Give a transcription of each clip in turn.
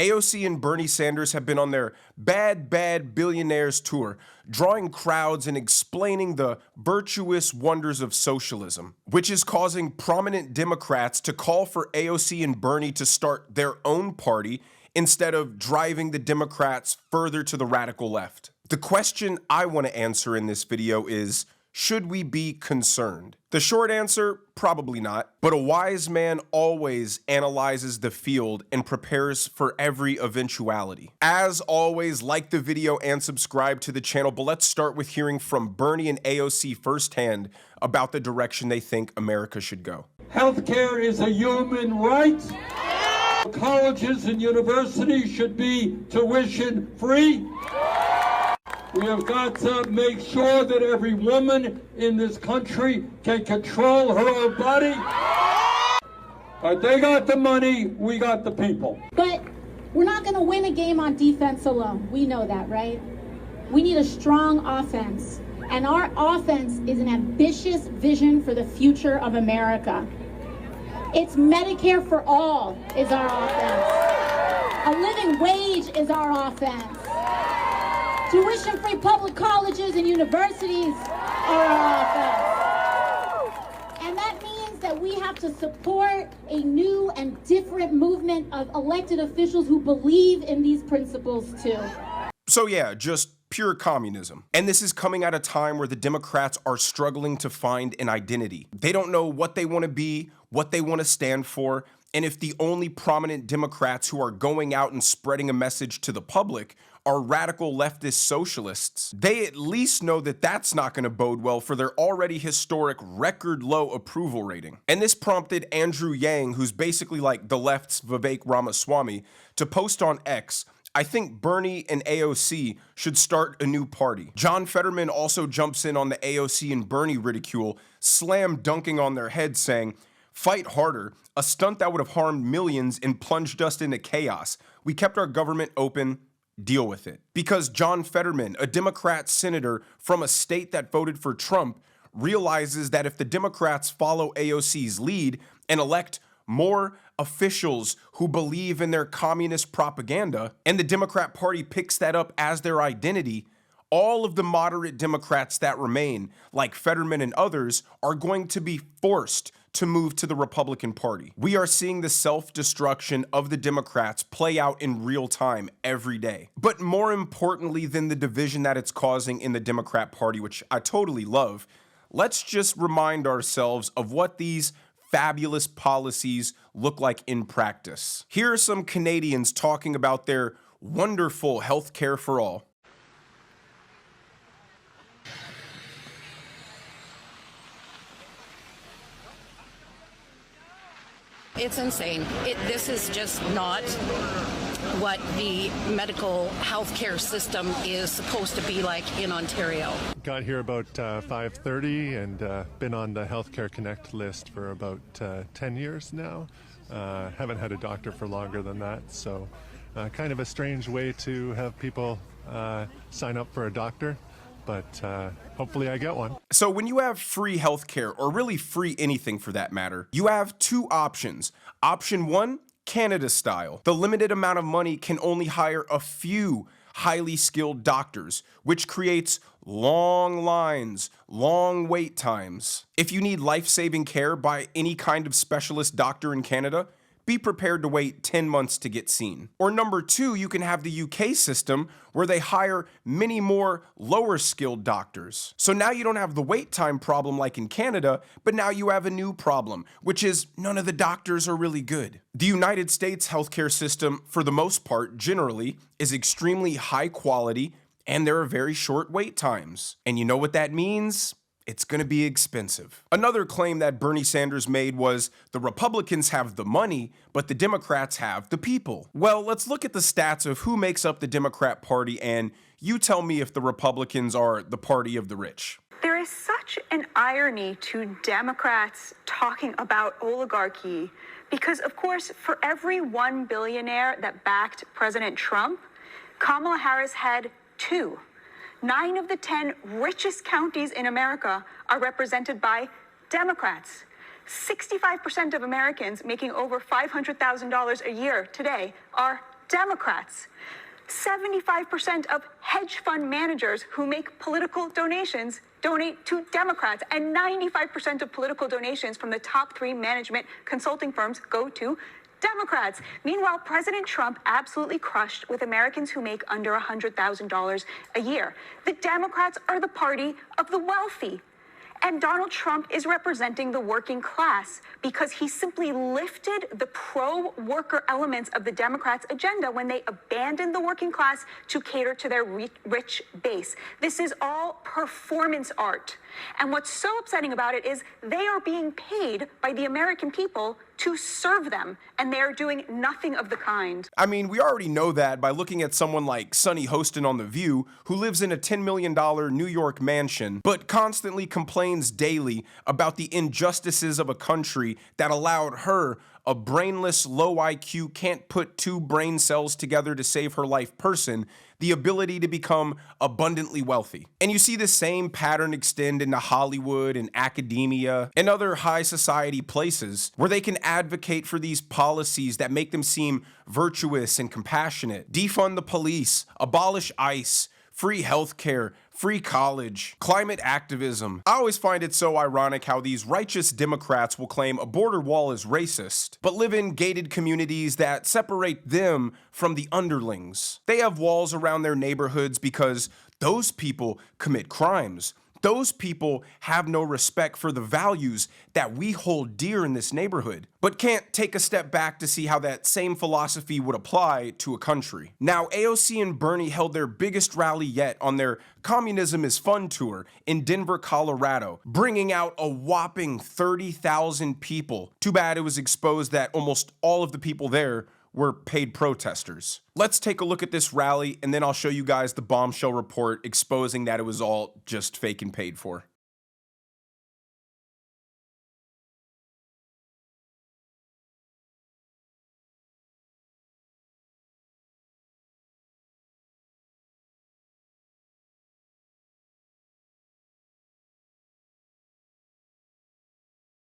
AOC and Bernie Sanders have been on their bad billionaires tour, drawing crowds and explaining the virtuous wonders of socialism, which is causing prominent Democrats to call for AOC and Bernie to start their own party instead of driving the Democrats further to the radical left. The question I want to answer in this video is, should we be concerned? The short answer, probably not. But a wise man always analyzes the field and prepares for every eventuality. As always, like the video and subscribe to the channel, but let's start with hearing from Bernie and AOC firsthand about the direction they think America should go. Healthcare is a human right. Colleges and universities should be tuition free. We have got to make sure that every woman in this country can control her own body. They got the money, we got the people. But we're not going to win a game on defense alone. We know that, right? We need a strong offense. And our offense is an ambitious vision for the future of America. It's Medicare for all is our offense. A living wage is our offense. Tuition-free public colleges and universities are our offense. And that means that we have to support a new and different movement of elected officials who believe in these principles too. So yeah, just pure communism. And this is coming at a time where the Democrats are struggling to find an identity. They don't know what they want to be, what they want to stand for, and if the only prominent Democrats who are going out and spreading a message to the public are radical leftist socialists, they at least know that that's not going to bode well for their already historic record low approval rating. And this prompted Andrew Yang, who's basically like the left's Vivek Ramaswamy, to post on X, "I think Bernie and AOC should start a new party." John Fetterman also jumps in on the AOC and Bernie ridicule, slam dunking on their heads, saying, "Fight harder, a stunt that would have harmed millions and plunged us into chaos. We kept our government open, deal with it." Because John Fetterman, a Democrat senator from a state that voted for Trump, realizes that if the Democrats follow AOC's lead and elect more officials who believe in their communist propaganda, and the Democrat Party picks that up as their identity, all of the moderate Democrats that remain, like Fetterman and others, are going to be forced to move to the Republican Party. We are seeing the self-destruction of the Democrats play out in real time every day. But more importantly than the division that it's causing in the Democrat Party, which I totally love, let's just remind ourselves of what these fabulous policies look like in practice. Here are some Canadians talking about their wonderful health care for all. It's insane. This is just not what the medical healthcare system is supposed to be like in Ontario. Got here about 5:30 and been on the Healthcare Connect list for about 10 years now. Haven't had a doctor for longer than that, so kind of a strange way to have people sign up for a doctor. But hopefully I get one. So when you have free healthcare, or really free anything for that matter, you have two options. Option one, Canada style. The limited amount of money can only hire a few highly skilled doctors, which creates long lines, long wait times. If you need life-saving care by any kind of specialist doctor in Canada, be prepared to wait 10 months to get seen. Or number two, you can have the UK system where they hire many more lower skilled doctors. So now you don't have the wait time problem like in Canada, but now you have a new problem, which is none of the doctors are really good. The United States healthcare system, for the most part, generally, is extremely high quality and there are very short wait times. And you know what that means? It's going to be expensive. Another claim that Bernie Sanders made was the Republicans have the money, but the Democrats have the people. Well, let's look at the stats of who makes up the Democrat Party, and you tell me if the Republicans are the party of the rich. There is such an irony to Democrats talking about oligarchy because, of course, for every one billionaire that backed President Trump, Kamala Harris had two. 9 of the 10 richest counties in America are represented by Democrats. 65% of Americans making over $500,000 a year today are Democrats. 75% of hedge fund managers who make political donations donate to Democrats, and 95% of political donations from the top 3 management consulting firms go to Democrats. Meanwhile, President Trump absolutely crushed with Americans who make under $100,000 a year. The Democrats are the party of the wealthy. And Donald Trump is representing the working class because he simply lifted the pro-worker elements of the Democrats' agenda when they abandoned the working class to cater to their rich base. This is all performance art. And what's so upsetting about it is they are being paid by the American people to serve them, and they are doing nothing of the kind. I mean, we already know that by looking at someone like Sonny Hostin on The View, who lives in a $10 million New York mansion, but constantly complains daily about the injustices of a country that allowed her, a brainless, low IQ, can't put 2 brain cells together to save her life person, the ability to become abundantly wealthy. And you see the same pattern extend into Hollywood and academia and other high society places where they can advocate for these policies that make them seem virtuous and compassionate. Defund the police, abolish ICE, free healthcare, free college, climate activism. I always find it so ironic how these righteous Democrats will claim a border wall is racist, but live in gated communities that separate them from the underlings. They have walls around their neighborhoods because those people commit crimes. Those people have no respect for the values that we hold dear in this neighborhood, but can't take a step back to see how that same philosophy would apply to a country. Now, AOC and Bernie held their biggest rally yet on their Communism is Fun tour in Denver, Colorado, bringing out a whopping 30,000 people. Too bad it was exposed that almost all of the people there were paid protesters. Let's take a look at this rally, and then I'll show you guys the bombshell report exposing that it was all just fake and paid for.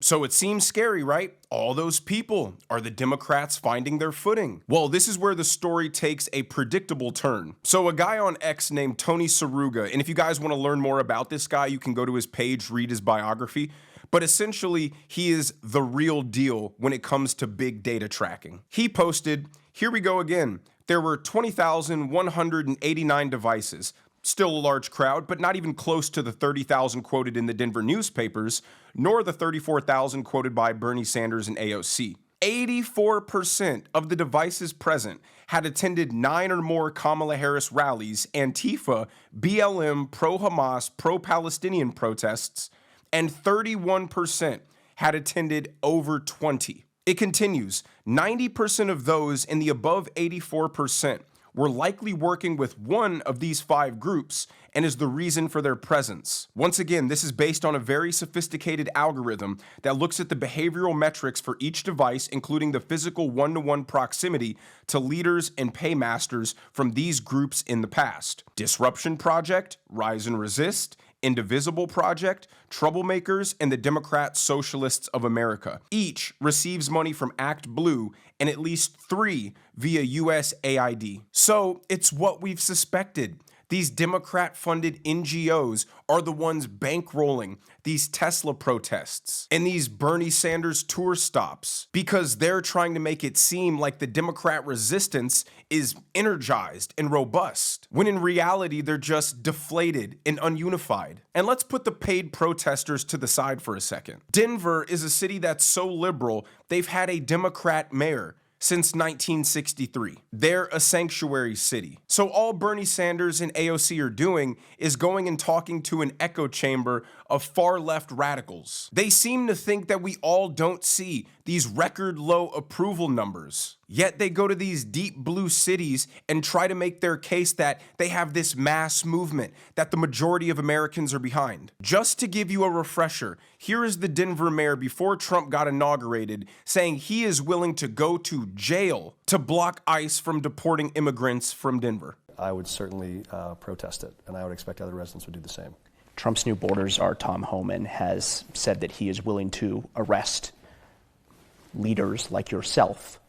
So it seems scary, right? All those people. Are the Democrats finding their footing? Well, this is where the story takes a predictable turn. So a guy on X named Tony Saruga, and if you guys want to learn more about this guy, you can go to his page, read his biography. But essentially, he is the real deal when it comes to big data tracking. He posted, "Here we go again. There were 20,189 devices. Still a large crowd, but not even close to the 30,000 quoted in the Denver newspapers, nor the 34,000 quoted by Bernie Sanders and AOC. 84% of the devices present had attended 9 or more Kamala Harris rallies, Antifa, BLM, pro-Hamas, pro-Palestinian protests, and 31% had attended over 20. It continues, 90% of those in the above 84% were likely working with one of these 5 groups and is the reason for their presence. Once again, this is based on a very sophisticated algorithm that looks at the behavioral metrics for each device, including the physical one-to-one proximity to leaders and paymasters from these groups in the past. Disruption Project, Rise and Resist, Indivisible Project, Troublemakers, and the Democrat Socialists of America. Each receives money from Act Blue and at least 3 via USAID. So it's what we've suspected. These Democrat-funded NGOs are the ones bankrolling these Tesla protests and these Bernie Sanders tour stops because they're trying to make it seem like the Democrat resistance is energized and robust, when in reality they're just deflated and ununified. And let's put the paid protesters to the side for a second. Denver is a city that's so liberal, they've had a Democrat mayor since 1963. They're a sanctuary city. So all Bernie Sanders and AOC are doing is going and talking to an echo chamber of far-left radicals. They seem to think that we all don't see these record low approval numbers. Yet they go to these deep blue cities and try to make their case that they have this mass movement that the majority of Americans are behind. Just to give you a refresher, here is the Denver mayor before Trump got inaugurated saying he is willing to go to jail to block ICE from deporting immigrants from Denver. I would certainly protest it, and I would expect other residents would do the same. Trump's new border czar, Tom Homan, has said that he is willing to arrest leaders like yourself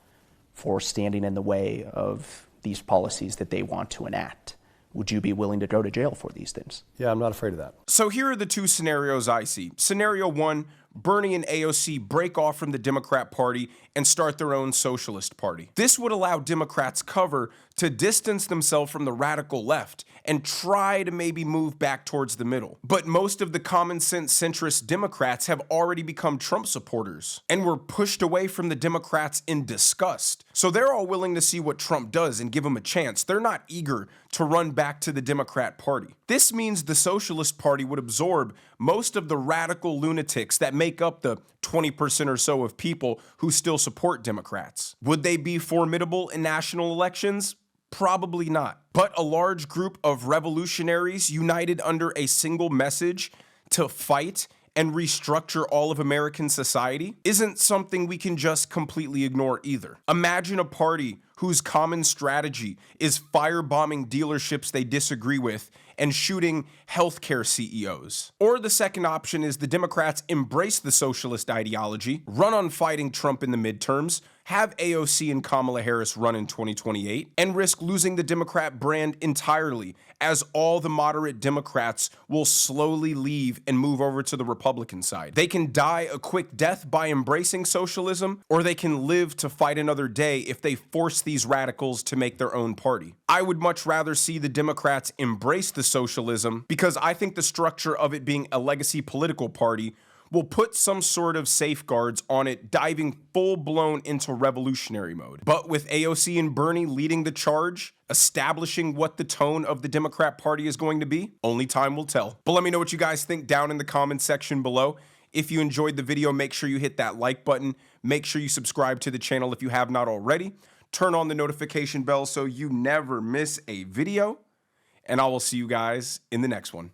for standing in the way of these policies that they want to enact. Would you be willing to go to jail for these things? Yeah, I'm not afraid of that. So here are the two scenarios I see. Scenario one, Bernie and AOC break off from the Democrat Party and start their own socialist party. This would allow Democrats cover to distance themselves from the radical left and try to maybe move back towards the middle. But most of the common sense centrist Democrats have already become Trump supporters and were pushed away from the Democrats in disgust. So they're all willing to see what Trump does and give him a chance. They're not eager to run back to the Democrat Party. This means the Socialist Party would absorb most of the radical lunatics that make up the 20% or so of people who still support Democrats. Would they be formidable in national elections? Probably not. But a large group of revolutionaries united under a single message to fight and restructure all of American society isn't something we can just completely ignore either. Imagine a party whose common strategy is firebombing dealerships they disagree with and shooting healthcare CEOs. Or the second option is the Democrats embrace the socialist ideology, run on fighting Trump in the midterms, have AOC and Kamala Harris run in 2028, and risk losing the Democrat brand entirely, as all the moderate Democrats will slowly leave and move over to the Republican side. They can die a quick death by embracing socialism, or they can live to fight another day if they force these radicals to make their own party. I would much rather see the Democrats embrace the socialism because I think the structure of it being a legacy political party will put some sort of safeguards on it, diving full-blown into revolutionary mode. But with AOC and Bernie leading the charge, establishing what the tone of the Democrat Party is going to be, only time will tell. But let me know what you guys think down in the comments section below. If you enjoyed the video, make sure you hit that like button. Make sure you subscribe to the channel if you have not already. Turn on the notification bell so you never miss a video. And I will see you guys in the next one.